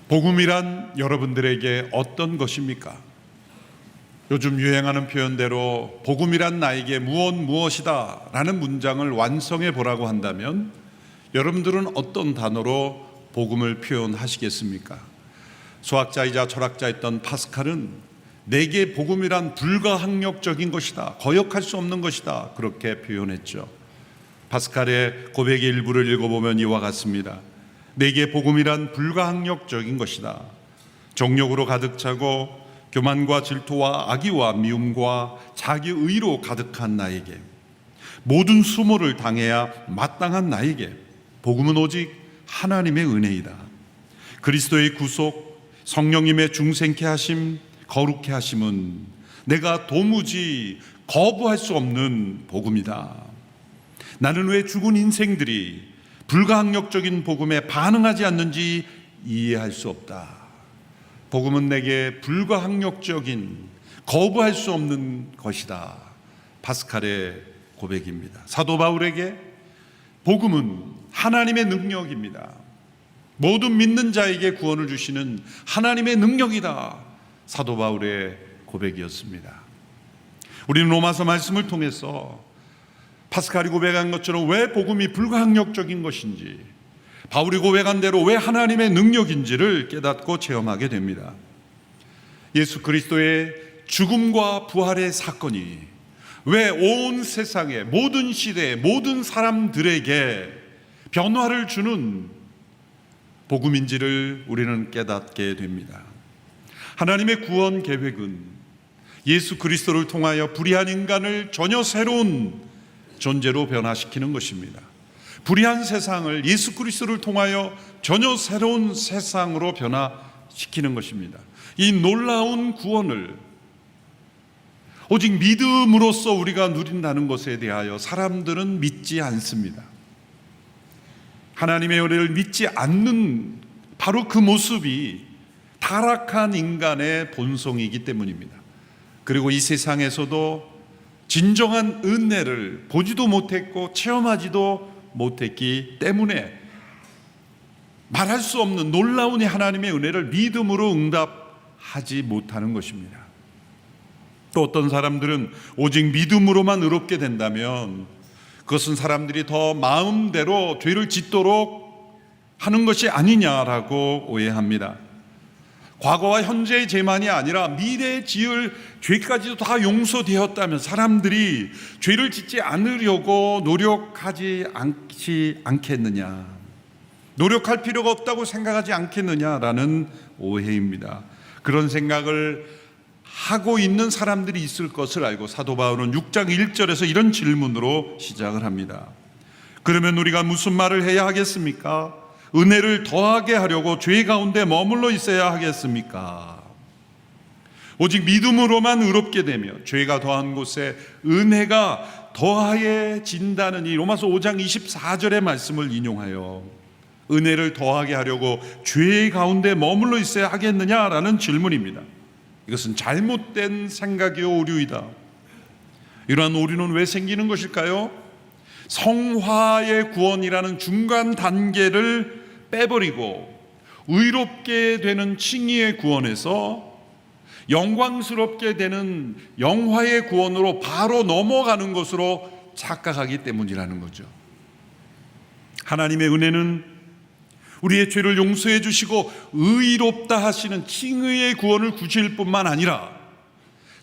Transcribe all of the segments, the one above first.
복음이란 여러분들에게 어떤 것입니까? 요즘 유행하는 표현대로 복음이란 나에게 무엇이다 라는 문장을 완성해 보라고 한다면 여러분들은 어떤 단어로 복음을 표현하시겠습니까? 수학자이자 철학자였던 파스칼은 내게 복음이란 불가항력적인 것이다, 거역할 수 없는 것이다, 그렇게 표현했죠. 파스칼의 고백의 일부를 읽어보면 이와 같습니다. 내게 복음이란 불가항력적인 것이다. 정욕으로 가득 차고 교만과 질투와 악의와 미움과 자기의로 가득한 나에게, 모든 수모를 당해야 마땅한 나에게 복음은 오직 하나님의 은혜이다. 그리스도의 구속, 성령님의 중생케 하심, 거룩케 하심은 내가 도무지 거부할 수 없는 복음이다. 나는 왜 죽은 인생들이 불가항력적인 복음에 반응하지 않는지 이해할 수 없다. 복음은 내게 불가항력적인, 거부할 수 없는 것이다. 파스칼의 고백입니다. 사도 바울에게 복음은 하나님의 능력입니다. 모든 믿는 자에게 구원을 주시는 하나님의 능력이다. 사도 바울의 고백이었습니다. 우리는 로마서 말씀을 통해서 파스칼이 고백한 것처럼 왜 복음이 불가항력적인 것인지, 바울이 고백한 대로 왜 하나님의 능력인지를 깨닫고 체험하게 됩니다. 예수 그리스도의 죽음과 부활의 사건이 왜 온 세상에, 모든 시대에, 모든 사람들에게 변화를 주는 복음인지를 우리는 깨닫게 됩니다. 하나님의 구원 계획은 예수 그리스도를 통하여 불의한 인간을 전혀 새로운 존재로 변화시키는 것입니다. 불의한 세상을 예수 그리스도를 통하여 전혀 새로운 세상으로 변화시키는 것입니다. 이 놀라운 구원을 오직 믿음으로써 우리가 누린다는 것에 대하여 사람들은 믿지 않습니다. 하나님의 은혜를 믿지 않는 바로 그 모습이 타락한 인간의 본성이기 때문입니다. 그리고 이 세상에서도 진정한 은혜를 보지도 못했고 체험하지도 못했기 때문에 말할 수 없는 놀라운 하나님의 은혜를 믿음으로 응답하지 못하는 것입니다. 또 어떤 사람들은 오직 믿음으로만 의롭게 된다면 그것은 사람들이 더 마음대로 죄를 짓도록 하는 것이 아니냐라고 오해합니다. 과거와 현재의 죄만이 아니라 미래에 지을 죄까지도 다 용서되었다면 사람들이 죄를 짓지 않으려고 노력하지 않겠느냐, 노력할 필요가 없다고 생각하지 않겠느냐라는 오해입니다. 그런 생각을 하고 있는 사람들이 있을 것을 알고 사도 바울은 6장 1절에서 이런 질문으로 시작을 합니다. 그러면 우리가 무슨 말을 해야 하겠습니까? 은혜를 더하게 하려고 죄 가운데 머물러 있어야 하겠습니까? 오직 믿음으로만 의롭게 되며 죄가 더한 곳에 은혜가 더하여진다는 이 로마서 5장 24절의 말씀을 인용하여 은혜를 더하게 하려고 죄 가운데 머물러 있어야 하겠느냐라는 질문입니다. 이것은 잘못된 생각이요 오류이다. 이러한 오류는 왜 생기는 것일까요? 성화의 구원이라는 중간 단계를 빼버리고 의롭게 되는 칭의의 구원에서 영광스럽게 되는 영화의 구원으로 바로 넘어가는 것으로 착각하기 때문이라는 거죠. 하나님의 은혜는 우리의 죄를 용서해 주시고 의롭다 하시는 칭의의 구원을 주실 뿐만 아니라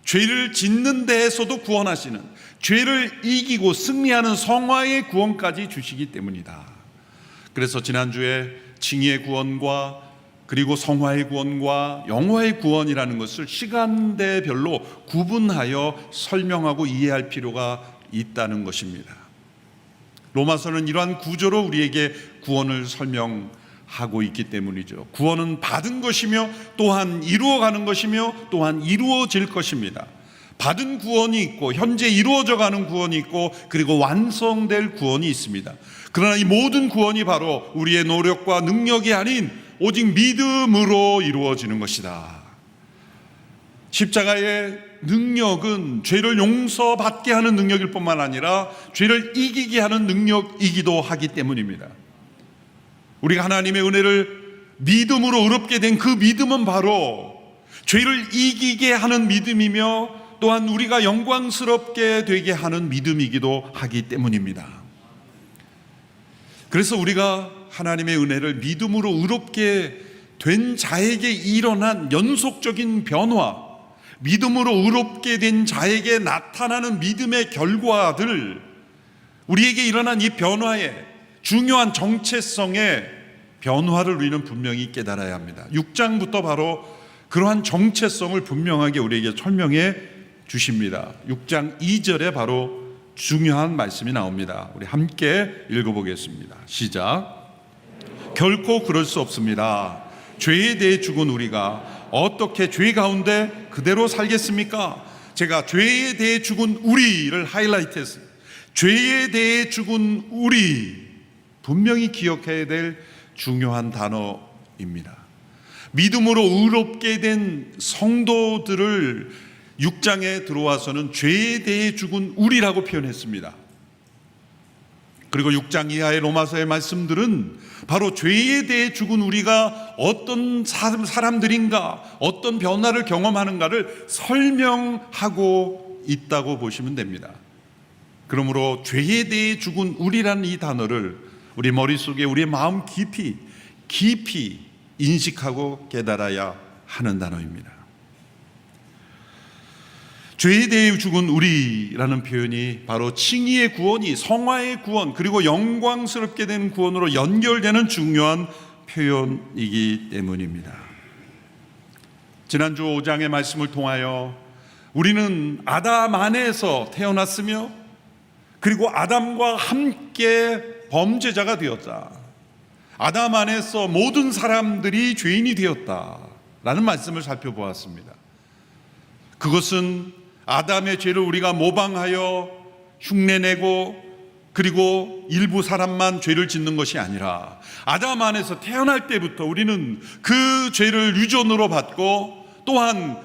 죄를 짓는 데에서도 구원하시는, 죄를 이기고 승리하는 성화의 구원까지 주시기 때문이다. 그래서 지난주에 칭의의 구원과 그리고 성화의 구원과 영화의 구원이라는 것을 시간대별로 구분하여 설명하고 이해할 필요가 있다는 것입니다. 로마서는 이러한 구조로 우리에게 구원을 설명하고 있기 때문이죠. 구원은 받은 것이며 또한 이루어가는 것이며 또한 이루어질 것입니다. 받은 구원이 있고 현재 이루어져 가는 구원이 있고 그리고 완성될 구원이 있습니다. 그러나 이 모든 구원이 바로 우리의 노력과 능력이 아닌 오직 믿음으로 이루어지는 것이다. 십자가의 능력은 죄를 용서받게 하는 능력일 뿐만 아니라 죄를 이기게 하는 능력이기도 하기 때문입니다. 우리가 하나님의 은혜를 믿음으로 의롭게 된 그 믿음은 바로 죄를 이기게 하는 믿음이며 또한 우리가 영광스럽게 되게 하는 믿음이기도 하기 때문입니다. 그래서 우리가 하나님의 은혜를 믿음으로 의롭게 된 자에게 일어난 연속적인 변화, 믿음으로 의롭게 된 자에게 나타나는 믿음의 결과들, 우리에게 일어난 이 변화의 중요한 정체성의 변화를 우리는 분명히 깨달아야 합니다. 6장부터 바로 그러한 정체성을 분명하게 우리에게 설명해 주십니다. 6장 2절에 바로 중요한 말씀이 나옵니다. 우리 함께 읽어보겠습니다. 시작. 결코 그럴 수 없습니다. 죄에 대해 죽은 우리가 어떻게 죄 가운데 그대로 살겠습니까? 제가 죄에 대해 죽은 우리를 하이라이트했어요. 죄에 대해 죽은 우리, 분명히 기억해야 될 중요한 단어입니다. 믿음으로 의롭게 된 성도들을 6장에 들어와서는 죄에 대해 죽은 우리라고 표현했습니다. 그리고 6장 이하의 로마서의 말씀들은 바로 죄에 대해 죽은 우리가 어떤 사람들인가, 어떤 변화를 경험하는가를 설명하고 있다고 보시면 됩니다. 그러므로 죄에 대해 죽은 우리라는 이 단어를 우리 머릿속에, 우리의 마음 깊이 인식하고 깨달아야 하는 단어입니다. 죄에 대해 죽은 우리라는 표현이 바로 칭의의 구원이 성화의 구원, 그리고 영광스럽게 된 구원으로 연결되는 중요한 표현이기 때문입니다. 지난주 5장의 말씀을 통하여 우리는 아담 안에서 태어났으며 그리고 아담과 함께 범죄자가 되었다. 아담 안에서 모든 사람들이 죄인이 되었다라는 말씀을 살펴보았습니다. 그것은 아담의 죄를 우리가 모방하여 흉내내고 그리고 일부 사람만 죄를 짓는 것이 아니라 아담 안에서 태어날 때부터 우리는 그 죄를 유전으로 받고 또한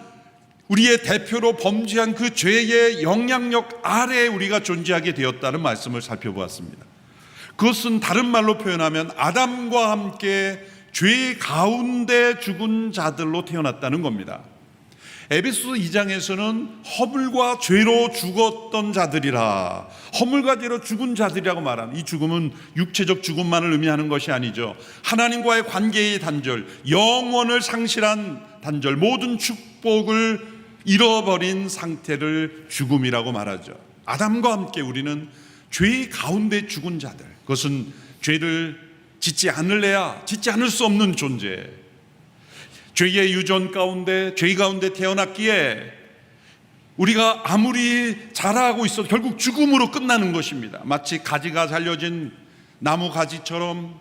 우리의 대표로 범죄한 그 죄의 영향력 아래에 우리가 존재하게 되었다는 말씀을 살펴보았습니다. 그것은 다른 말로 표현하면 아담과 함께 죄 가운데 죽은 자들로 태어났다는 겁니다. 에베소서 2장에서는 허물과 죄로 죽었던 자들이라, 허물과 죄로 죽은 자들이라고 말하는 이 죽음은 육체적 죽음만을 의미하는 것이 아니죠. 하나님과의 관계의 단절, 영원을 상실한 단절, 모든 축복을 잃어버린 상태를 죽음이라고 말하죠. 아담과 함께 우리는 죄 가운데 죽은 자들, 그것은 죄를 짓지 않을래야 짓지 않을 수 없는 존재, 죄의 유전 가운데, 죄 가운데 태어났기에 우리가 아무리 자라고 있어도 결국 죽음으로 끝나는 것입니다. 마치 가지가 잘려진 나무 가지처럼,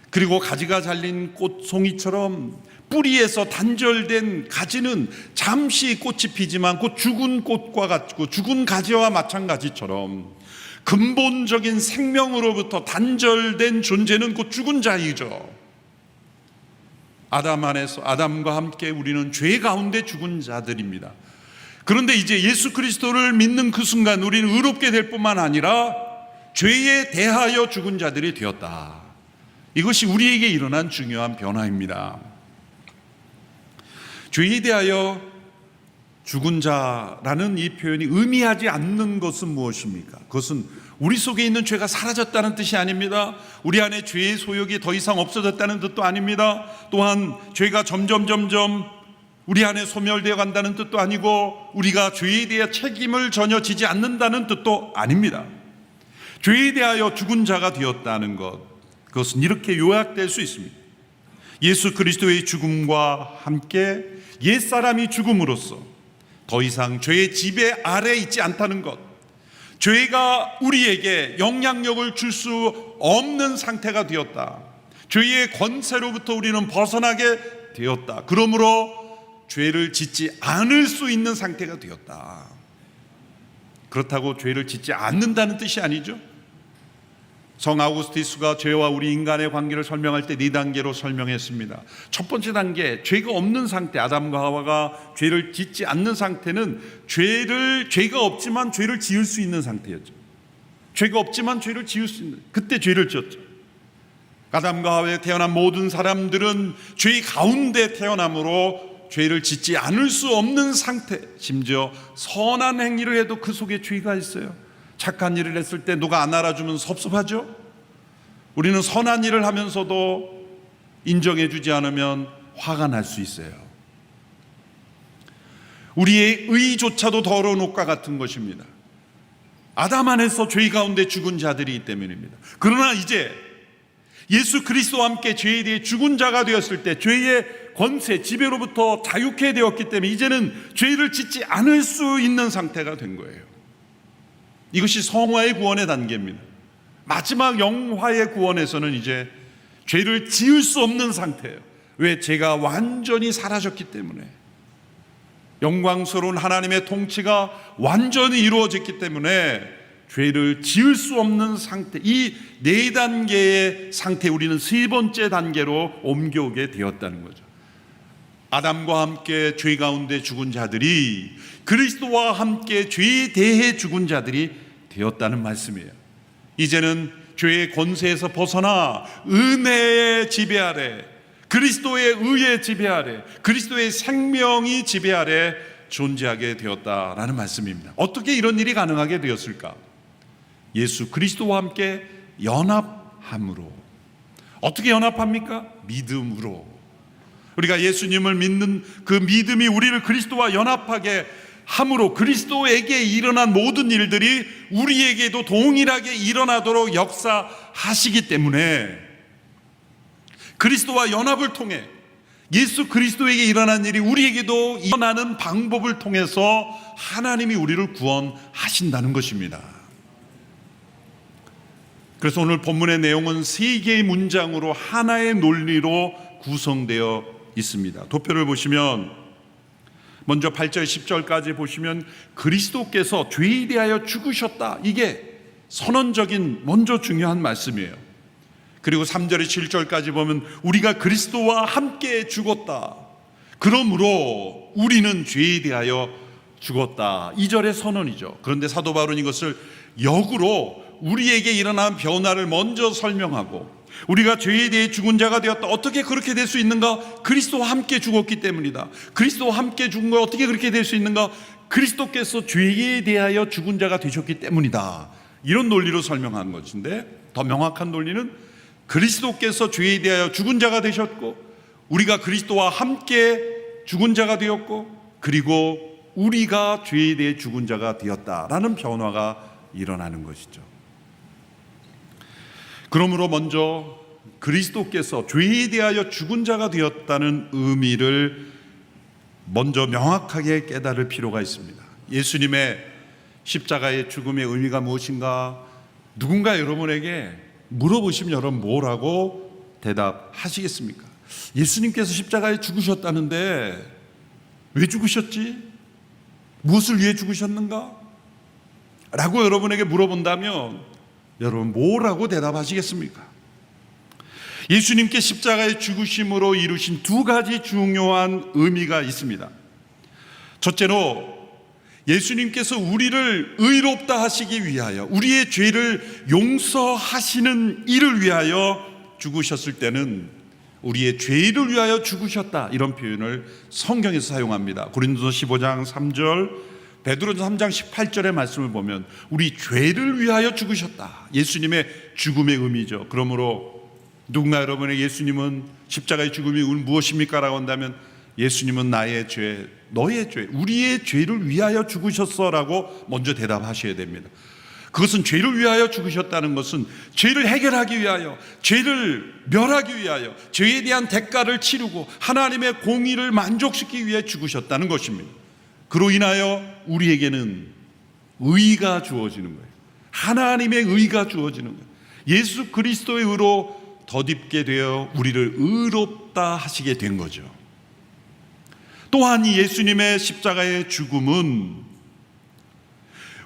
그리고 가지가 잘린 꽃송이처럼 뿌리에서 단절된 가지는 잠시 꽃이 피지만 곧 죽은 꽃과 같고 죽은 가지와 마찬가지처럼 근본적인 생명으로부터 단절된 존재는 곧 죽은 자이죠. 아담 안에서, 아담과 함께 우리는 죄 가운데 죽은 자들입니다. 그런데 이제 예수 그리스도를 믿는 그 순간 우리는 의롭게 될 뿐만 아니라 죄에 대하여 죽은 자들이 되었다. 이것이 우리에게 일어난 중요한 변화입니다. 죄에 대하여 죽은 자라는 이 표현이 의미하지 않는 것은 무엇입니까? 그것은 우리 속에 있는 죄가 사라졌다는 뜻이 아닙니다. 우리 안에 죄의 소욕이 더 이상 없어졌다는 뜻도 아닙니다. 또한 죄가 점점 우리 안에 소멸되어 간다는 뜻도 아니고 우리가 죄에 대해 책임을 전혀 지지 않는다는 뜻도 아닙니다. 죄에 대하여 죽은 자가 되었다는 것, 그것은 이렇게 요약될 수 있습니다. 예수 그리스도의 죽음과 함께 옛사람이 죽음으로써 더 이상 죄의 지배 아래에 있지 않다는 것, 죄가 우리에게 영향력을 줄 수 없는 상태가 되었다. 죄의 권세로부터 우리는 벗어나게 되었다. 그러므로 죄를 짓지 않을 수 있는 상태가 되었다. 그렇다고 죄를 짓지 않는다는 뜻이 아니죠. 성 아우구스티스가 죄와 우리 인간의 관계를 설명할 때 4단계로 설명했습니다. 첫 번째 단계, 죄가 없는 상태, 아담과 하와가 죄를 짓지 않는 상태는 죄가 없지만 죄를 지을 수 있는 상태였죠. 죄가 없지만 죄를 지을 수 있는, 그때 죄를 지었죠. 아담과 하와에 태어난 모든 사람들은 죄 가운데 태어남으로 죄를 짓지 않을 수 없는 상태, 심지어 선한 행위를 해도 그 속에 죄가 있어요. 착한 일을 했을 때 누가 안 알아주면 섭섭하죠. 우리는 선한 일을 하면서도 인정해 주지 않으면 화가 날 수 있어요. 우리의 의조차도 더러운 옷과 같은 것입니다. 아담 안에서 죄 가운데 죽은 자들이기 때문입니다. 그러나 이제 예수 그리스도와 함께 죄에 대해 죽은 자가 되었을 때 죄의 권세, 지배로부터 자유케 되었기 때문에 이제는 죄를 짓지 않을 수 있는 상태가 된 거예요. 이것이 성화의 구원의 단계입니다. 마지막 영화의 구원에서는 이제 죄를 지을 수 없는 상태예요. 왜? 죄가 완전히 사라졌기 때문에. 영광스러운 하나님의 통치가 완전히 이루어졌기 때문에 죄를 지을 수 없는 상태, 이 네 단계의 상태, 우리는 세 번째 단계로 옮겨오게 되었다는 거죠. 아담과 함께 죄 가운데 죽은 자들이 그리스도와 함께 죄에 대해 죽은 자들이 되었다는 말씀이에요. 이제는 죄의 권세에서 벗어나 은혜의 지배 아래, 그리스도의 의의 지배 아래, 그리스도의 생명이 지배 아래 존재하게 되었다라는 말씀입니다. 어떻게 이런 일이 가능하게 되었을까? 예수 그리스도와 함께 연합함으로. 어떻게 연합합니까? 믿음으로. 우리가 예수님을 믿는 그 믿음이 우리를 그리스도와 연합하게 함으로 그리스도에게 일어난 모든 일들이 우리에게도 동일하게 일어나도록 역사하시기 때문에 그리스도와 연합을 통해 예수 그리스도에게 일어난 일이 우리에게도 일어나는 방법을 통해서 하나님이 우리를 구원하신다는 것입니다. 그래서 오늘 본문의 내용은 세 개의 문장으로 하나의 논리로 구성되어 있습니다. 도표를 보시면 먼저 8절 10절까지 보시면 그리스도께서 죄에 대하여 죽으셨다, 이게 선언적인 먼저 중요한 말씀이에요. 그리고 3절에 7절까지 보면 우리가 그리스도와 함께 죽었다, 그러므로 우리는 죄에 대하여 죽었다, 2절의 선언이죠. 그런데 사도 바울은 이것을 역으로 우리에게 일어난 변화를 먼저 설명하고, 우리가 죄에 대해 죽은 자가 되었다. 어떻게 그렇게 될 수 있는가? 그리스도와 함께 죽었기 때문이다. 그리스도와 함께 죽은 거 어떻게 그렇게 될 수 있는가? 그리스도께서 죄에 대하여 죽은 자가 되셨기 때문이다. 이런 논리로 설명한 것인데, 더 명확한 논리는 그리스도께서 죄에 대하여 죽은 자가 되셨고, 우리가 그리스도와 함께 죽은 자가 되었고, 그리고 우리가 죄에 대해 죽은 자가 되었다라는 변화가 일어나는 것이죠. 그러므로 먼저 그리스도께서 죄에 대하여 죽은 자가 되었다는 의미를 먼저 명확하게 깨달을 필요가 있습니다. 예수님의 십자가의 죽음의 의미가 무엇인가? 누군가 여러분에게 물어보시면 여러분 뭐라고 대답하시겠습니까? 예수님께서 십자가에 죽으셨다는데 왜 죽으셨지? 무엇을 위해 죽으셨는가? 라고 여러분에게 물어본다면 여러분 뭐라고 대답하시겠습니까? 예수님께 십자가의 죽으심으로 이루신 두 가지 중요한 의미가 있습니다. 첫째로 예수님께서 우리를 의롭다 하시기 위하여, 우리의 죄를 용서하시는 일을 위하여 죽으셨을 때는 우리의 죄를 위하여 죽으셨다, 이런 표현을 성경에서 사용합니다. 고린도서 15장 3절, 베드로전서 3장 18절의 말씀을 보면 우리 죄를 위하여 죽으셨다, 예수님의 죽음의 의미죠. 그러므로 누군가 여러분의 예수님은 십자가의 죽음이 무엇입니까? 라고 한다면 예수님은 나의 죄, 너의 죄, 우리의 죄를 위하여 죽으셨어 라고 먼저 대답하셔야 됩니다. 그것은 죄를 위하여 죽으셨다는 것은 죄를 해결하기 위하여, 죄를 멸하기 위하여, 죄에 대한 대가를 치르고 하나님의 공의를 만족시키기 위해 죽으셨다는 것입니다. 그로 인하여 우리에게는 의가 주어지는 거예요. 하나님의 의가 주어지는 거예요. 예수 그리스도의 의로 덧입게 되어 우리를 의롭다 하시게 된 거죠. 또한 이 예수님의 십자가의 죽음은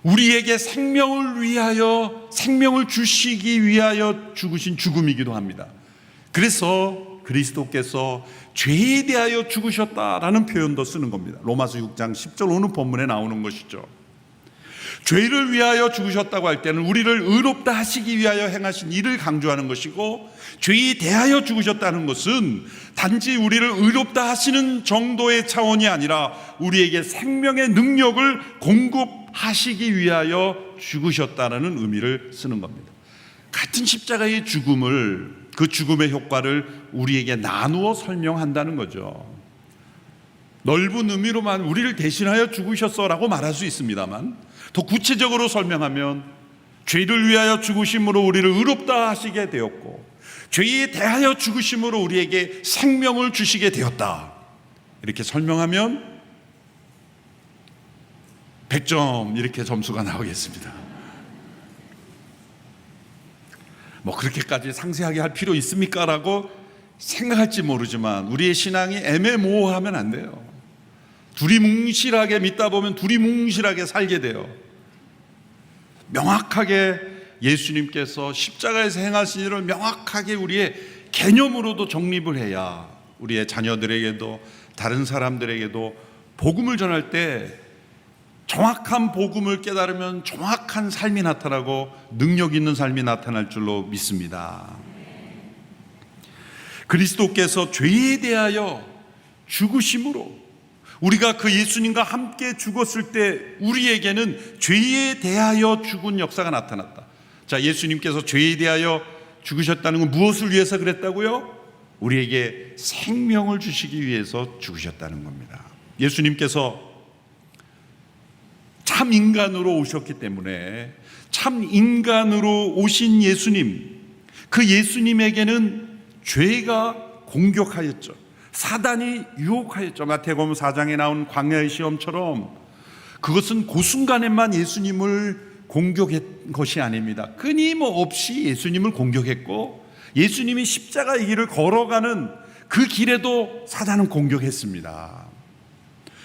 우리에게 생명을 위하여, 생명을 주시기 위하여 죽으신 죽음이기도 합니다. 그래서 그리스도께서 죄에 대하여 죽으셨다라는 표현도 쓰는 겁니다. 로마서 6장 10절 오늘 본문에 나오는 것이죠. 죄를 위하여 죽으셨다고 할 때는 우리를 의롭다 하시기 위하여 행하신 일을 강조하는 것이고, 죄에 대하여 죽으셨다는 것은 단지 우리를 의롭다 하시는 정도의 차원이 아니라 우리에게 생명의 능력을 공급하시기 위하여 죽으셨다는 의미를 쓰는 겁니다. 같은 십자가의 죽음을, 그 죽음의 효과를 우리에게 나누어 설명한다는 거죠. 넓은 의미로만 우리를 대신하여 죽으셨어라고 말할 수 있습니다만, 더 구체적으로 설명하면 죄를 위하여 죽으심으로 우리를 의롭다 하시게 되었고, 죄에 대하여 죽으심으로 우리에게 생명을 주시게 되었다, 이렇게 설명하면 100점 이렇게 점수가 나오겠습니다. 뭐 그렇게까지 상세하게 할 필요 있습니까? 라고 생각할지 모르지만 우리의 신앙이 애매모호하면 안 돼요. 두리뭉실하게 믿다 보면 두리뭉실하게 살게 돼요. 명확하게 예수님께서 십자가에서 행하신 일을 명확하게 우리의 개념으로도 정립을 해야 우리의 자녀들에게도 다른 사람들에게도 복음을 전할 때 정확한 복음을 깨달으면 정확한 삶이 나타나고 능력 있는 삶이 나타날 줄로 믿습니다. 그리스도께서 죄에 대하여 죽으심으로 우리가 그 예수님과 함께 죽었을 때 우리에게는 죄에 대하여 죽은 역사가 나타났다. 자, 예수님께서 죄에 대하여 죽으셨다는 건 무엇을 위해서 그랬다고요? 우리에게 생명을 주시기 위해서 죽으셨다는 겁니다. 예수님께서 참 인간으로 오셨기 때문에 참 인간으로 오신 예수님, 그 예수님에게는 죄가 공격하였죠. 사단이 유혹하였죠. 마태복음 4장에 나온 광야의 시험처럼 그것은 그 순간에만 예수님을 공격한 것이 아닙니다. 끊임없이 예수님을 공격했고, 예수님이 십자가의 길을 걸어가는 그 길에도 사단은 공격했습니다.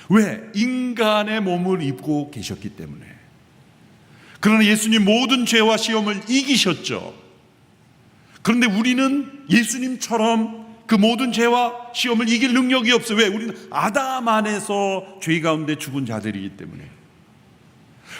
왜? 인간의 몸을 입고 계셨기 때문에. 그러나 예수님 모든 죄와 시험을 이기셨죠. 그런데 우리는 예수님처럼 그 모든 죄와 시험을 이길 능력이 없어요. 왜? 우리는 아담 안에서 죄 가운데 죽은 자들이기 때문에.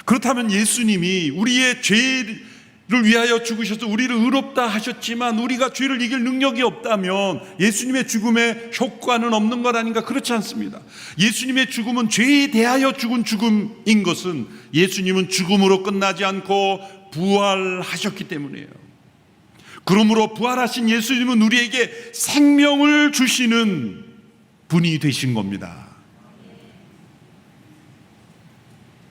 그렇다면 예수님이 우리의 죄를 위하여 죽으셔서 우리를 의롭다 하셨지만 우리가 죄를 이길 능력이 없다면 예수님의 죽음의 효과는 없는 것 아닌가? 그렇지 않습니다. 예수님의 죽음은 죄에 대하여 죽은 죽음인 것은 예수님은 죽음으로 끝나지 않고 부활하셨기 때문이에요. 그러므로 부활하신 예수님은 우리에게 생명을 주시는 분이 되신 겁니다.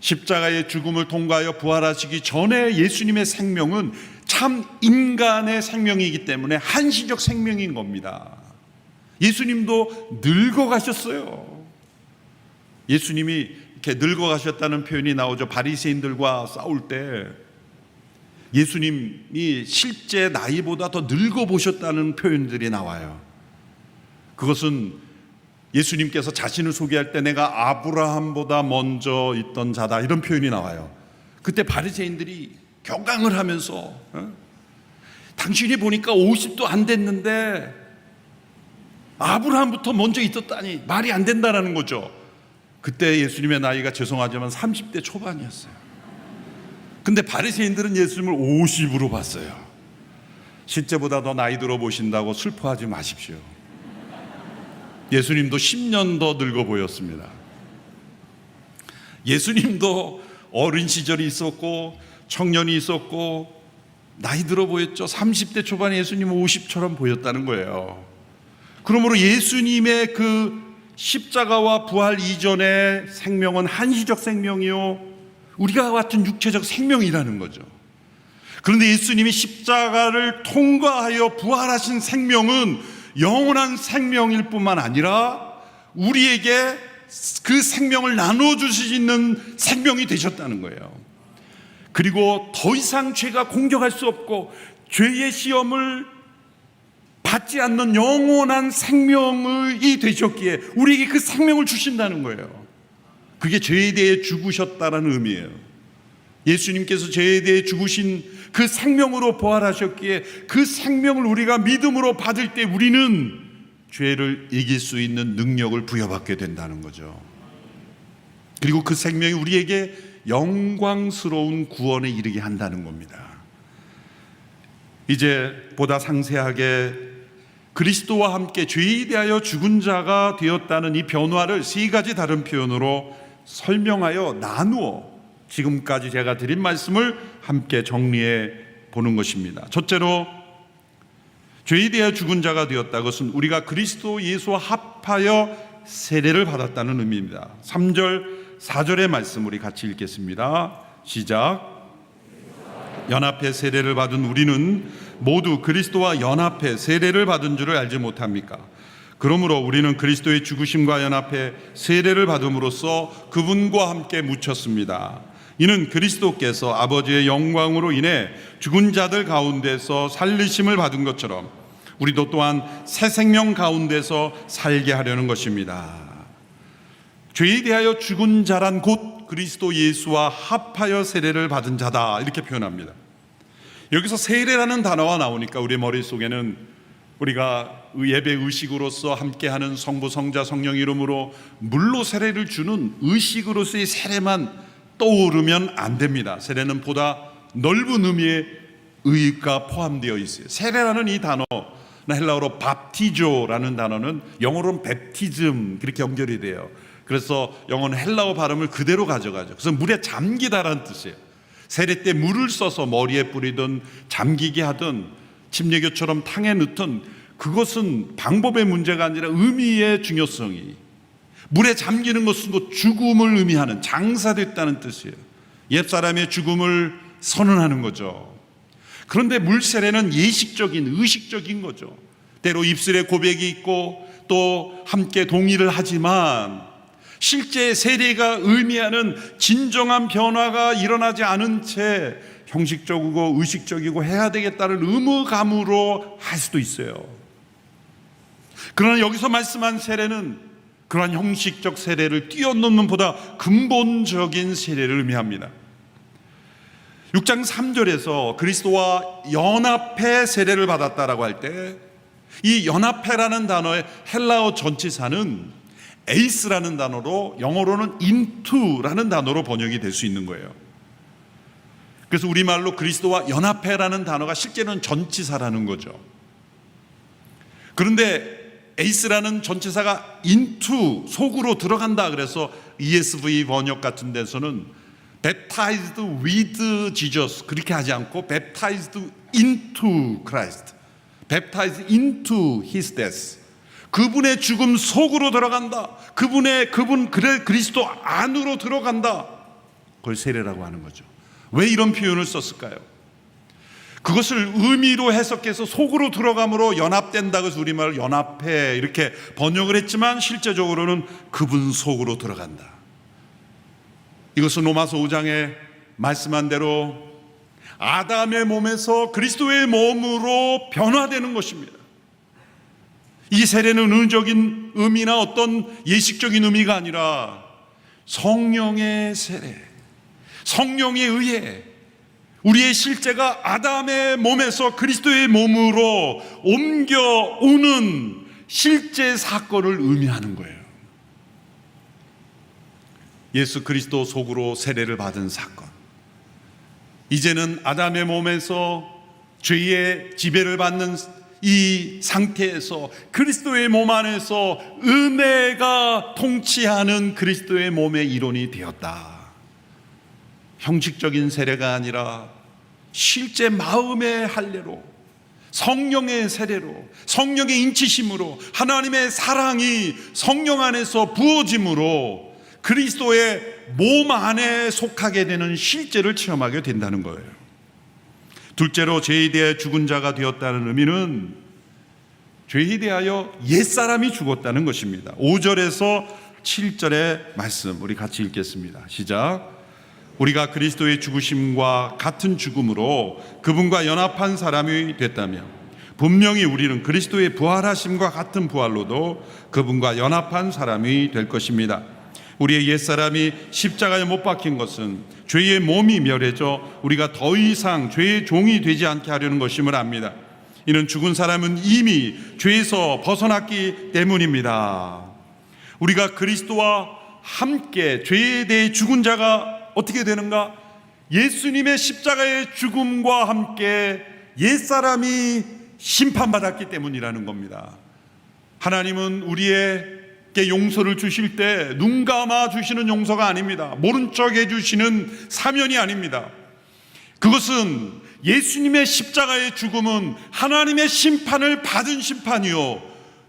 십자가의 죽음을 통과하여 부활하시기 전에 예수님의 생명은 참 인간의 생명이기 때문에 한시적 생명인 겁니다. 예수님도 늙어가셨어요. 예수님이 이렇게 늙어가셨다는 표현이 나오죠. 바리새인들과 싸울 때 예수님이 실제 나이보다 더 늙어보셨다는 표현들이 나와요. 그것은 예수님께서 자신을 소개할 때 내가 아브라함보다 먼저 있던 자다, 이런 표현이 나와요. 그때 바리새인들이 격앙을 하면서 당신이 보니까 50도 안 됐는데 아브라함부터 먼저 있었다니 말이 안 된다는 거죠. 그때 예수님의 나이가 죄송하지만 30대 초반이었어요. 근데 바리새인들은 예수님을 50으로 봤어요. 실제보다 더 나이 들어 보신다고 슬퍼하지 마십시오. 예수님도 10년 더 늙어 보였습니다. 예수님도 어린 시절이 있었고 청년이 있었고 나이 들어 보였죠. 30대 초반에 예수님은 50처럼 보였다는 거예요. 그러므로 예수님의 그 십자가와 부활 이전의 생명은 한시적 생명이요, 우리가 같은 육체적 생명이라는 거죠. 그런데 예수님이 십자가를 통과하여 부활하신 생명은 영원한 생명일 뿐만 아니라 우리에게 그 생명을 나눠주시는 생명이 되셨다는 거예요. 그리고 더 이상 죄가 공격할 수 없고 죄의 시험을 받지 않는 영원한 생명이 되셨기에 우리에게 그 생명을 주신다는 거예요. 그게 죄에 대해 죽으셨다는 의미예요. 예수님께서 죄에 대해 죽으신 그 생명으로 부활하셨기에 그 생명을 우리가 믿음으로 받을 때 우리는 죄를 이길 수 있는 능력을 부여받게 된다는 거죠. 그리고 그 생명이 우리에게 영광스러운 구원에 이르게 한다는 겁니다. 이제 보다 상세하게 그리스도와 함께 죄에 대하여 죽은 자가 되었다는 이 변화를 세 가지 다른 표현으로 설명하여 나누어 지금까지 제가 드린 말씀을 함께 정리해 보는 것입니다. 첫째로, 죄에 대하여 죽은 자가 되었다. 그것은 우리가 그리스도 예수와 합하여 세례를 받았다는 의미입니다. 3절, 4절의 말씀 우리 같이 읽겠습니다. 시작. 연합해 세례를 받은 우리는 모두 그리스도와 연합해 세례를 받은 줄을 알지 못합니까? 그러므로 우리는 그리스도의 죽으심과 연합해 세례를 받음으로써 그분과 함께 묻혔습니다. 이는 그리스도께서 아버지의 영광으로 인해 죽은 자들 가운데서 살리심을 받은 것처럼 우리도 또한 새 생명 가운데서 살게 하려는 것입니다. 죄에 대하여 죽은 자란 곧 그리스도 예수와 합하여 세례를 받은 자다, 이렇게 표현합니다. 여기서 세례라는 단어가 나오니까 우리 머릿속에는 우리가 예배 의식으로서 함께하는 성부, 성자, 성령 이름으로 물로 세례를 주는 의식으로서의 세례만 떠오르면 안 됩니다. 세례는 보다 넓은 의미의 의가 포함되어 있어요. 세례라는 이 단어, 헬라어로 밥티조라는 단어는 영어로는 팹티즘, 그렇게 연결이 돼요. 그래서 영어는 헬라어 발음을 그대로 가져가죠. 그래서 물에 잠기다라는 뜻이에요. 세례 때 물을 써서 머리에 뿌리든 잠기게 하든 침례교처럼 탕에 넣든 그것은 방법의 문제가 아니라 의미의 중요성이, 물에 잠기는 것은 곧 죽음을 의미하는, 장사됐다는 뜻이에요. 옛사람의 죽음을 선언하는 거죠. 그런데 물세례는 예식적인, 의식적인 거죠. 때로 입술에 고백이 있고 또 함께 동의를 하지만 실제 세례가 의미하는 진정한 변화가 일어나지 않은 채 형식적이고 의식적이고 해야 되겠다는 의무감으로 할 수도 있어요. 그러나 여기서 말씀한 세례는 그러한 형식적 세례를 뛰어넘는 보다 근본적인 세례를 의미합니다. 6장 3절에서 그리스도와 연합해 세례를 받았다라고 할 때 이 연합해라는 단어의 헬라어 전치사는 에이스라는 단어로, 영어로는 into라는 단어로 번역이 될 수 있는 거예요. 그래서 우리말로 그리스도와 연합해라는 단어가 실제는 전치사라는 거죠. 그런데 에이스라는 전치사가 into, 속으로 들어간다, 그래서 ESV 번역 같은 데서는 baptized with Jesus 그렇게 하지 않고 baptized into Christ, baptized into His death, 그분의 죽음 속으로 들어간다, 그리스도 안으로 들어간다, 그걸 세례라고 하는 거죠. 왜 이런 표현을 썼을까요? 그것을 의미로 해석해서 속으로 들어감으로 연합된다, 그래서 우리말로 연합해 이렇게 번역을 했지만 실제적으로는 그분 속으로 들어간다. 이것은 로마서 5장에 말씀한 대로 아담의 몸에서 그리스도의 몸으로 변화되는 것입니다. 이 세례는 은적인 의미나 어떤 예식적인 의미가 아니라 성령의 세례, 성령에 의해 우리의 실제가 아담의 몸에서 그리스도의 몸으로 옮겨오는 실제 사건을 의미하는 거예요. 예수 그리스도 속으로 세례를 받은 사건, 이제는 아담의 몸에서 죄의 지배를 받는 이 상태에서 그리스도의 몸 안에서 은혜가 통치하는 그리스도의 몸의 일원이 되었다. 형식적인 세례가 아니라 실제 마음의 할례로, 성령의 세례로, 성령의 인치심으로, 하나님의 사랑이 성령 안에서 부어짐으로 그리스도의 몸 안에 속하게 되는 실제를 체험하게 된다는 거예요. 둘째로, 죄에 대해 죽은 자가 되었다는 의미는 죄에 대하여 옛사람이 죽었다는 것입니다. 5절에서 7절의 말씀 우리 같이 읽겠습니다. 시작. 우리가 그리스도의 죽으심과 같은 죽음으로 그분과 연합한 사람이 됐다며 분명히 우리는 그리스도의 부활하심과 같은 부활로도 그분과 연합한 사람이 될 것입니다. 우리의 옛사람이 십자가에 못 박힌 것은 죄의 몸이 멸해져 우리가 더 이상 죄의 종이 되지 않게 하려는 것임을 압니다. 이는 죽은 사람은 이미 죄에서 벗어났기 때문입니다. 우리가 그리스도와 함께 죄에 대해 죽은 자가 어떻게 되는가? 예수님의 십자가의 죽음과 함께 옛사람이 심판받았기 때문이라는 겁니다. 하나님은 우리에게 용서를 주실 때 눈 감아 주시는 용서가 아닙니다. 모른 척 해주시는 사면이 아닙니다. 그것은 예수님의 십자가의 죽음은 하나님의 심판을 받은 심판이요,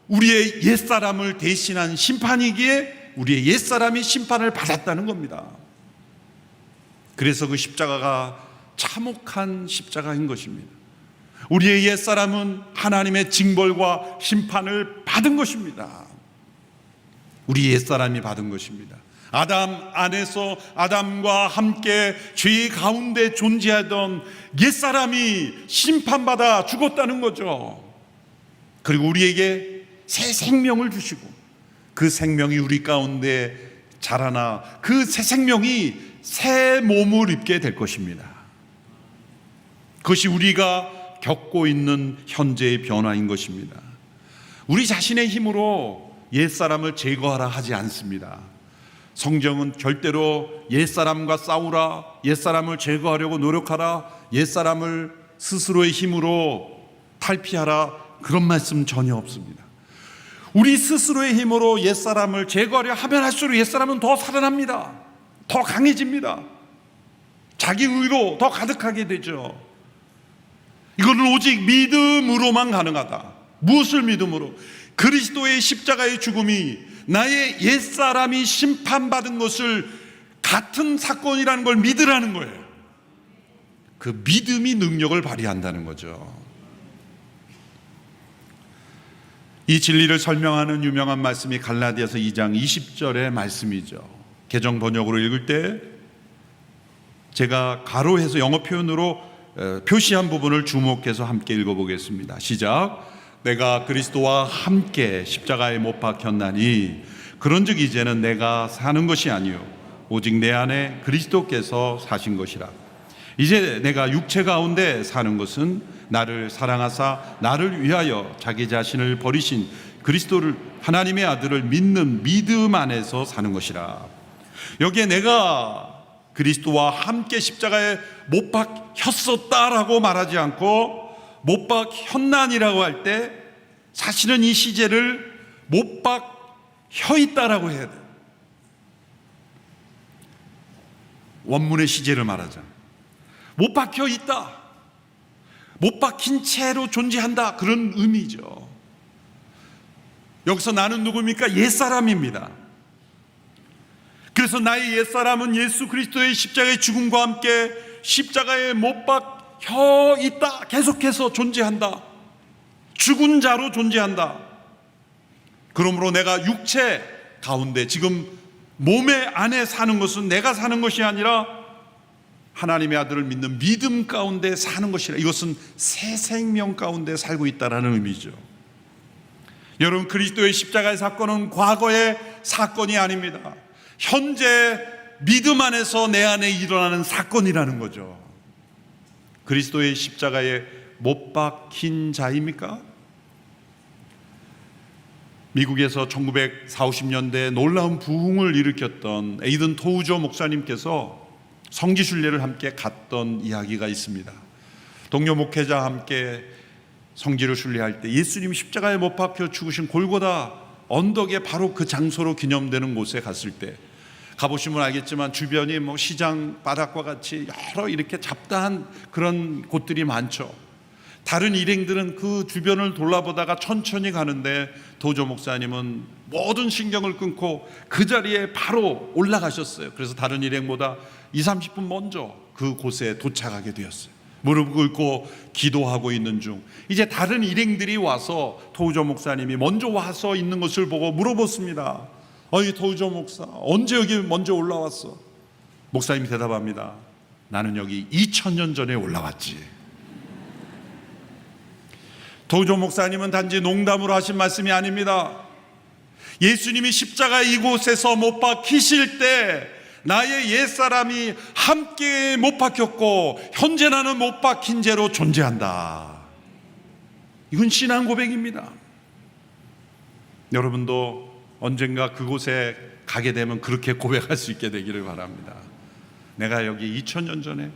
우리의 옛사람을 대신한 심판이기에 우리의 옛사람이 심판을 받았다는 겁니다. 그래서 그 십자가가 참혹한 십자가인 것입니다. 우리의 옛사람은 하나님의 징벌과 심판을 받은 것입니다. 우리 옛사람이 받은 것입니다. 아담 안에서 아담과 함께 죄 가운데 존재하던 옛사람이 심판받아 죽었다는 거죠. 그리고 우리에게 새 생명을 주시고 그 생명이 우리 가운데 자라나 그 새 생명이 새 몸을 입게 될 것입니다. 그것이 우리가 겪고 있는 현재의 변화인 것입니다. 우리 자신의 힘으로 옛사람을 제거하라 하지 않습니다. 성경은 절대로 옛사람과 싸우라, 옛사람을 제거하려고 노력하라, 옛사람을 스스로의 힘으로 탈피하라, 그런 말씀 전혀 없습니다. 우리 스스로의 힘으로 옛사람을 제거하려 하면 할수록 옛사람은 더 살아납니다. 더 강해집니다. 자기 의로 더 가득하게 되죠. 이거는 오직 믿음으로만 가능하다. 무엇을 믿음으로? 그리스도의 십자가의 죽음이 나의 옛사람이 심판받은 것을 같은 사건이라는 걸 믿으라는 거예요. 그 믿음이 능력을 발휘한다는 거죠. 이 진리를 설명하는 유명한 말씀이 갈라디아서 2장 20절의 말씀이죠. 개정 번역으로 읽을 때 제가 가로해서 영어 표현으로 표시한 부분을 주목해서 함께 읽어보겠습니다. 시작. 내가 그리스도와 함께 십자가에 못 박혔나니 그런즉 이제는 내가 사는 것이 아니요 오직 내 안에 그리스도께서 사신 것이라. 이제 내가 육체 가운데 사는 것은 나를 사랑하사 나를 위하여 자기 자신을 버리신 그리스도를, 하나님의 아들을 믿는 믿음 안에서 사는 것이라. 여기에 내가 그리스도와 함께 십자가에 못 박혔었다라고 말하지 않고 못 박혔나니라고 할 때 사실은 이 시제를 못 박혀 있다라고 해야 돼요. 원문의 시제를 말하자. 못 박혀 있다, 못 박힌 채로 존재한다, 그런 의미죠. 여기서 나는 누굽니까? 옛사람입니다. 그래서 나의 옛사람은 예수 그리스도의 십자가의 죽음과 함께 십자가에 못 박혀 있다, 계속해서 존재한다, 죽은 자로 존재한다. 그러므로 내가 육체 가운데 지금 몸의 안에 사는 것은 내가 사는 것이 아니라 하나님의 아들을 믿는 믿음 가운데 사는 것이라. 이것은 새 생명 가운데 살고 있다는 의미죠. 여러분, 그리스도의 십자가의 사건은 과거의 사건이 아닙니다. 현재 믿음 안에서 내 안에 일어나는 사건이라는 거죠. 그리스도의 십자가에 못 박힌 자입니까? 미국에서 1940, 50년대에 놀라운 부흥을 일으켰던 에이든 토우저 목사님께서 성지순례를 함께 갔던 이야기가 있습니다. 동료 목회자와 함께 성지를 순례할 때 예수님이 십자가에 못 박혀 죽으신 골고다 언덕에 바로 그 장소로 기념되는 곳에 갔을 때, 가보시면 알겠지만 주변이 뭐 시장 바닥과 같이 여러 이렇게 잡다한 그런 곳들이 많죠. 다른 일행들은 그 주변을 돌아보다가 천천히 가는데 도저 목사님은 모든 신경을 끊고 그 자리에 바로 올라가셨어요. 그래서 다른 일행보다 20-30분 먼저 그 곳에 도착하게 되었어요. 무릎 꿇고 기도하고 있는 중 이제 다른 일행들이 와서 도저 목사님이 먼저 와서 있는 것을 보고 물어봤습니다. 어이 도저 목사, 언제 여기 먼저 올라왔어? 목사님이 대답합니다. 나는 여기 2000년 전에 올라왔지. 도저 목사님은 단지 농담으로 하신 말씀이 아닙니다. 예수님이 십자가 이곳에서 못 박히실 때 나의 옛사람이 함께 못 박혔고 현재 나는 못 박힌 채로 존재한다. 이건 신앙 고백입니다. 여러분도 언젠가 그곳에 가게 되면 그렇게 고백할 수 있게 되기를 바랍니다. 내가 여기 2000년 전에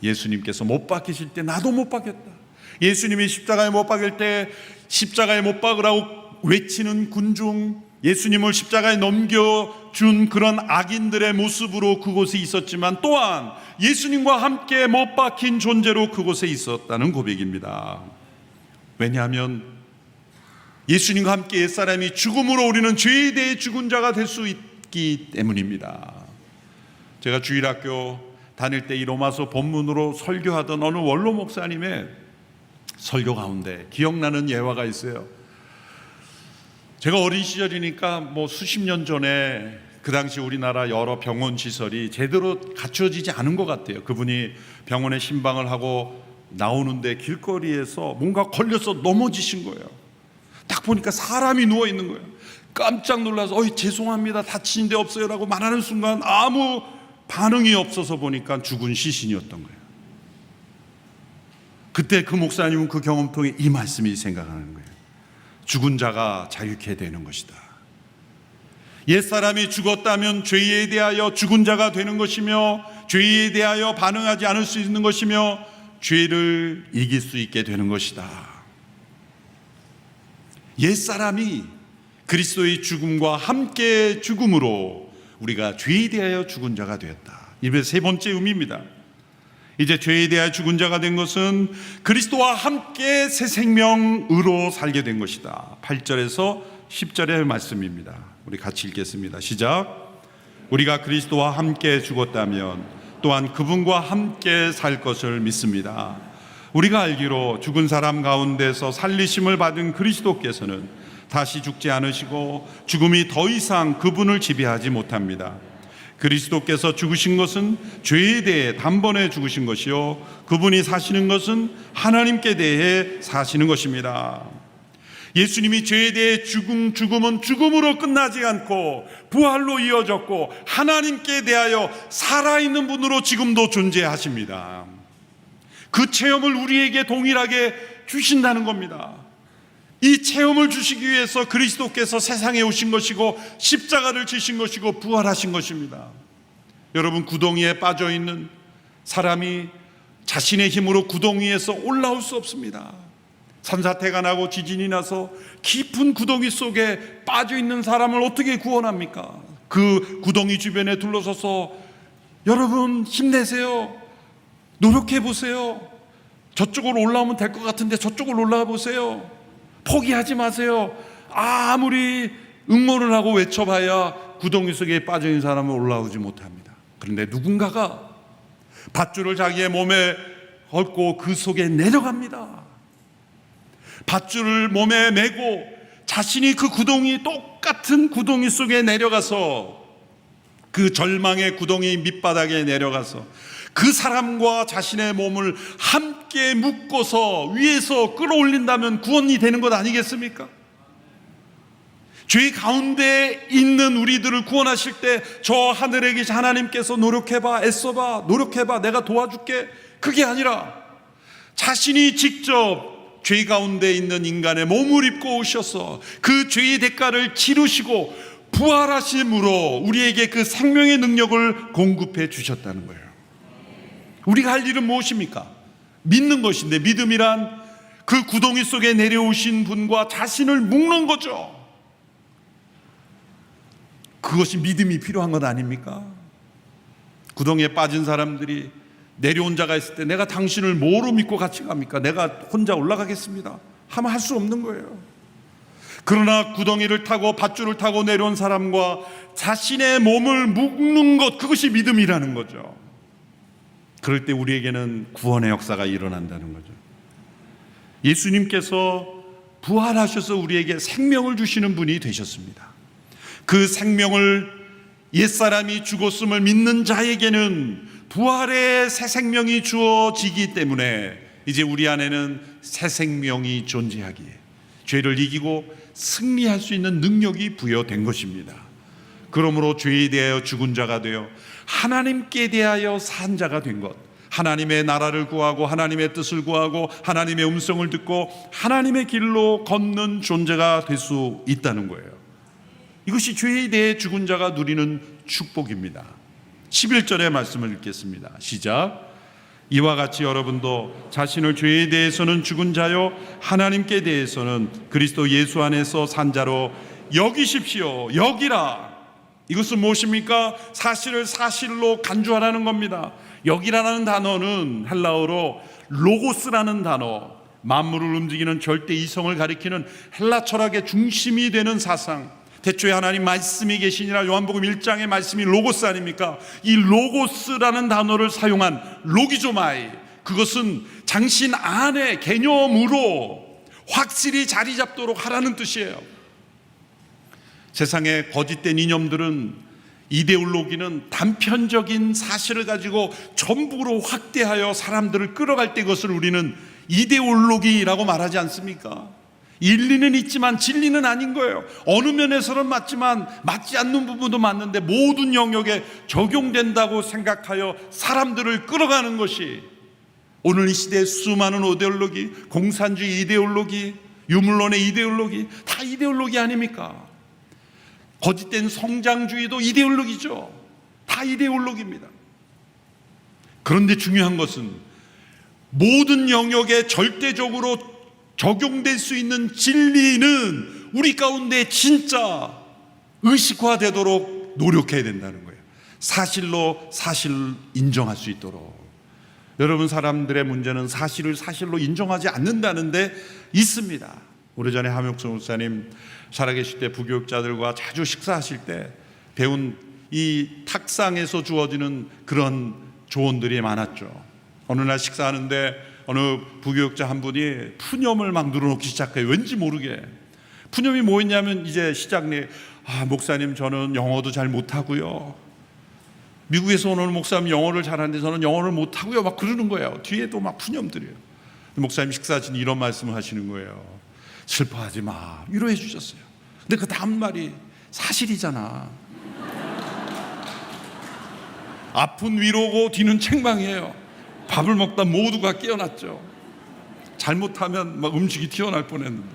예수님께서 못 박히실 때 나도 못 박혔다. 예수님이 십자가에 못 박일 때 십자가에 못 박으라고 외치는 군중, 예수님을 십자가에 넘겨준 그런 악인들의 모습으로 그곳에 있었지만 또한 예수님과 함께 못 박힌 존재로 그곳에 있었다는 고백입니다. 왜냐하면 예수님과 함께 옛사람이 죽음으로 우리는 죄에 대해 죽은 자가 될 수 있기 때문입니다. 제가 주일학교 다닐 때 이 로마서 본문으로 설교하던 어느 원로 목사님의 설교 가운데 기억나는 예화가 있어요. 제가 어린 시절이니까 수십 년 전에 그 당시 우리나라 여러 병원 시설이 제대로 갖춰지지 않은 것 같아요. 그분이 병원에 신방을 하고 나오는데 길거리에서 뭔가 걸려서 넘어지신 거예요. 딱 보니까 사람이 누워 있는 거예요. 깜짝 놀라서 죄송합니다, 다친 데 없어요 라고 말하는 순간 아무 반응이 없어서 보니까 죽은 시신이었던 거예요. 그때 그 목사님은 그 경험 통해 이 말씀이 생각하는 거예요. 죽은 자가 자유케 되는 것이다. 옛사람이 죽었다면 죄에 대하여 죽은 자가 되는 것이며 죄에 대하여 반응하지 않을 수 있는 것이며 죄를 이길 수 있게 되는 것이다. 옛사람이 그리스도의 죽음과 함께 죽음으로 우리가 죄에 대하여 죽은 자가 되었다. 이게 세 번째 의미입니다. 이제 죄에 대하여 죽은 자가 된 것은 그리스도와 함께 새 생명으로 살게 된 것이다. 8절에서 10절의 말씀입니다. 우리 같이 읽겠습니다. 시작. 우리가 그리스도와 함께 죽었다면 또한 그분과 함께 살 것을 믿습니다. 우리가 알기로 죽은 사람 가운데서 살리심을 받은 그리스도께서는 다시 죽지 않으시고 죽음이 더 이상 그분을 지배하지 못합니다. 그리스도께서 죽으신 것은 죄에 대해 단번에 죽으신 것이요 그분이 사시는 것은 하나님께 대해 사시는 것입니다. 예수님이 죄에 대해 죽음은 죽음으로 끝나지 않고 부활로 이어졌고 하나님께 대하여 살아있는 분으로 지금도 존재하십니다. 그 체험을 우리에게 동일하게 주신다는 겁니다. 이 체험을 주시기 위해서 그리스도께서 세상에 오신 것이고 십자가를 지신 것이고 부활하신 것입니다. 여러분, 구덩이에 빠져있는 사람이 자신의 힘으로 구덩이에서 올라올 수 없습니다. 산사태가 나고 지진이 나서 깊은 구덩이 속에 빠져있는 사람을 어떻게 구원합니까? 그 구덩이 주변에 둘러서서 여러분 힘내세요, 노력해 보세요, 저쪽으로 올라오면 될 것 같은데 저쪽으로 올라가 보세요, 포기하지 마세요, 아무리 응모를 하고 외쳐봐야 구덩이 속에 빠져있는 사람은 올라오지 못합니다. 그런데 누군가가 밧줄을 자기의 몸에 얹고 그 속에 내려갑니다. 밧줄을 몸에 메고 자신이 그 구덩이, 똑같은 구덩이 속에 내려가서 그 절망의 구덩이 밑바닥에 내려가서 그 사람과 자신의 몸을 함께 묶어서 위에서 끌어올린다면 구원이 되는 것 아니겠습니까? 죄 가운데 있는 우리들을 구원하실 때 저 하늘에 계신 하나님께서 노력해봐, 애써봐, 노력해봐, 내가 도와줄게, 그게 아니라 자신이 직접 죄 가운데 있는 인간의 몸을 입고 오셔서 그 죄의 대가를 치르시고 부활하심으로 우리에게 그 생명의 능력을 공급해 주셨다는 거예요. 우리가 할 일은 무엇입니까? 믿는 것인데, 믿음이란 그 구덩이 속에 내려오신 분과 자신을 묶는 거죠. 그것이 믿음이 필요한 것 아닙니까? 구덩이에 빠진 사람들이 내려온 자가 있을 때 내가 당신을 뭐로 믿고 같이 갑니까? 내가 혼자 올라가겠습니다 하면 할 수 없는 거예요. 그러나 구덩이를 타고 밧줄을 타고 내려온 사람과 자신의 몸을 묶는 것, 그것이 믿음이라는 거죠. 그럴 때 우리에게는 구원의 역사가 일어난다는 거죠. 예수님께서 부활하셔서 우리에게 생명을 주시는 분이 되셨습니다. 그 생명을, 옛사람이 죽었음을 믿는 자에게는 부활의 새 생명이 주어지기 때문에 이제 우리 안에는 새 생명이 존재하기에 죄를 이기고 승리할 수 있는 능력이 부여된 것입니다. 그러므로 죄에 대하여 죽은 자가 되어 하나님께 대하여 산 자가 된 것, 하나님의 나라를 구하고 하나님의 뜻을 구하고 하나님의 음성을 듣고 하나님의 길로 걷는 존재가 될 수 있다는 거예요. 이것이 죄에 대해 죽은 자가 누리는 축복입니다. 11절의 말씀을 읽겠습니다. 시작. 이와 같이 여러분도 자신을 죄에 대해서는 죽은 자요 하나님께 대해서는 그리스도 예수 안에서 산 자로 여기십시오. 여기라. 이것은 무엇입니까? 사실을 사실로 간주하라는 겁니다. 여기라는 단어는 헬라어로 로고스라는 단어, 만물을 움직이는 절대 이성을 가리키는 헬라 철학의 중심이 되는 사상, 태초에 하나님 말씀이 계시니라 요한복음 1장의 말씀이 로고스 아닙니까? 이 로고스라는 단어를 사용한 로기조마이, 그것은 당신 안의 개념으로 확실히 자리 잡도록 하라는 뜻이에요. 세상의 거짓된 이념들은, 이데올로기는 단편적인 사실을 가지고 전부로 확대하여 사람들을 끌어갈 때 그것을 우리는 이데올로기라고 말하지 않습니까? 일리는 있지만 진리는 아닌 거예요. 어느 면에서는 맞지만 맞지 않는 부분도 맞는데 모든 영역에 적용된다고 생각하여 사람들을 끌어가는 것이 오늘 이 시대의 수많은 이데올로기, 공산주의 이데올로기, 유물론의 이데올로기, 다 이데올로기 아닙니까? 거짓된 성장주의도 이데올로기죠. 다 이데올로기입니다. 그런데 중요한 것은 모든 영역에 절대적으로 적용될 수 있는 진리는 우리 가운데 진짜 의식화되도록 노력해야 된다는 거예요. 사실로 사실을 인정할 수 있도록. 여러분, 사람들의 문제는 사실을 사실로 인정하지 않는다는 데 있습니다. 오래전에 함혁수 목사님 살아계실 때 부교육자들과 자주 식사하실 때 배운 이 탁상에서 주어지는 그런 조언들이 많았죠. 어느 날 식사하는데 어느 부교육자 한 분이 푸념을 막 늘어놓기 시작해요. 왠지 모르게. 푸념이 뭐였냐면 이제 시작내, 목사님 저는 영어도 잘 못하고요, 미국에서 오는 목사님 영어를 잘하는데 저는 영어를 못하고요, 막 그러는 거예요. 뒤에도 막 푸념들이에요. 목사님 식사하시니 이런 말씀을 하시는 거예요. 슬퍼하지 마, 위로해 주셨어요. 근데 그 다음 말이 사실이잖아. 앞은 위로고 뒤는 책망이에요. 밥을 먹다 모두가 깨어났죠. 잘못하면 막 음식이 튀어나올 뻔했는데,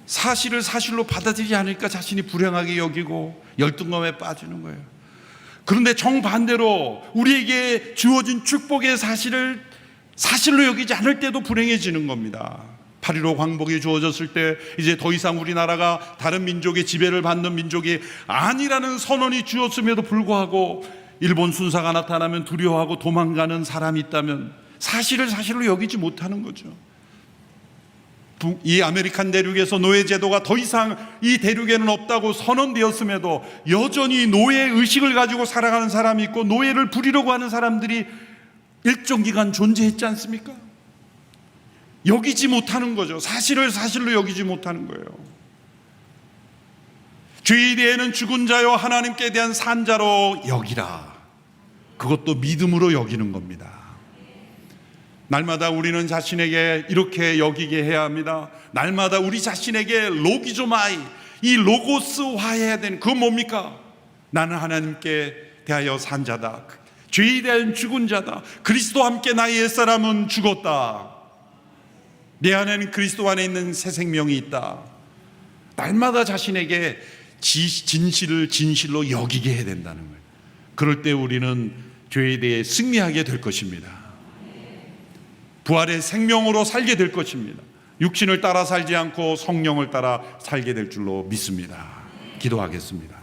사실을 사실로 받아들이지 않으니까 자신이 불행하게 여기고 열등감에 빠지는 거예요. 그런데 정반대로 우리에게 주어진 축복의 사실을 사실로 여기지 않을 때도 불행해지는 겁니다. 8.15 광복이 주어졌을 때 이제 더 이상 우리나라가 다른 민족의 지배를 받는 민족이 아니라는 선언이 주었음에도 불구하고 일본 순사가 나타나면 두려워하고 도망가는 사람이 있다면 사실을 사실로 여기지 못하는 거죠. 이 아메리칸 대륙에서 노예 제도가 더 이상 이 대륙에는 없다고 선언되었음에도 여전히 노예 의식을 가지고 살아가는 사람이 있고 노예를 부리려고 하는 사람들이 일정 기간 존재했지 않습니까? 여기지 못하는 거죠. 사실을 사실로 여기지 못하는 거예요. 죄에 대해는 죽은 자요 하나님께 대한 산 자로 여기라. 그것도 믿음으로 여기는 겁니다. 날마다 우리는 자신에게 이렇게 여기게 해야 합니다. 날마다 우리 자신에게 로기조마이, 이 로고스화해야 되는, 그건 뭡니까? 나는 하나님께 대하여 산 자다. 죄에 대한 죽은 자다. 그리스도와 함께 나의 옛사람은 죽었다. 내 안에는 그리스도 안에 있는 새 생명이 있다. 날마다 자신에게 진실을 진실로 여기게 해야 된다는 거예요. 그럴 때 우리는 죄에 대해 승리하게 될 것입니다. 부활의 생명으로 살게 될 것입니다. 육신을 따라 살지 않고 성령을 따라 살게 될 줄로 믿습니다. 기도하겠습니다.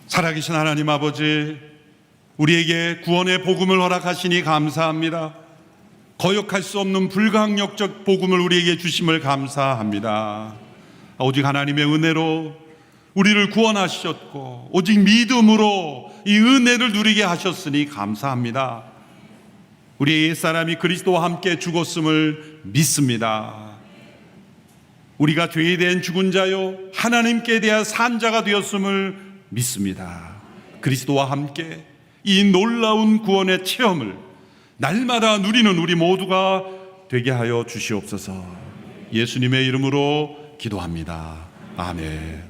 살아계신 하나님 아버지, 우리에게 구원의 복음을 허락하시니 감사합니다. 거역할 수 없는 불강력적 복음을 우리에게 주심을 감사합니다. 오직 하나님의 은혜로 우리를 구원하셨고 오직 믿음으로 이 은혜를 누리게 하셨으니 감사합니다. 우리의 옛사람이 그리스도와 함께 죽었음을 믿습니다. 우리가 죄에 대한 죽은 자요 하나님께 대한 산 자가 되었음을 믿습니다. 그리스도와 함께 이 놀라운 구원의 체험을 날마다 누리는 우리 모두가 되게 하여 주시옵소서. 예수님의 이름으로 기도합니다. 아멘.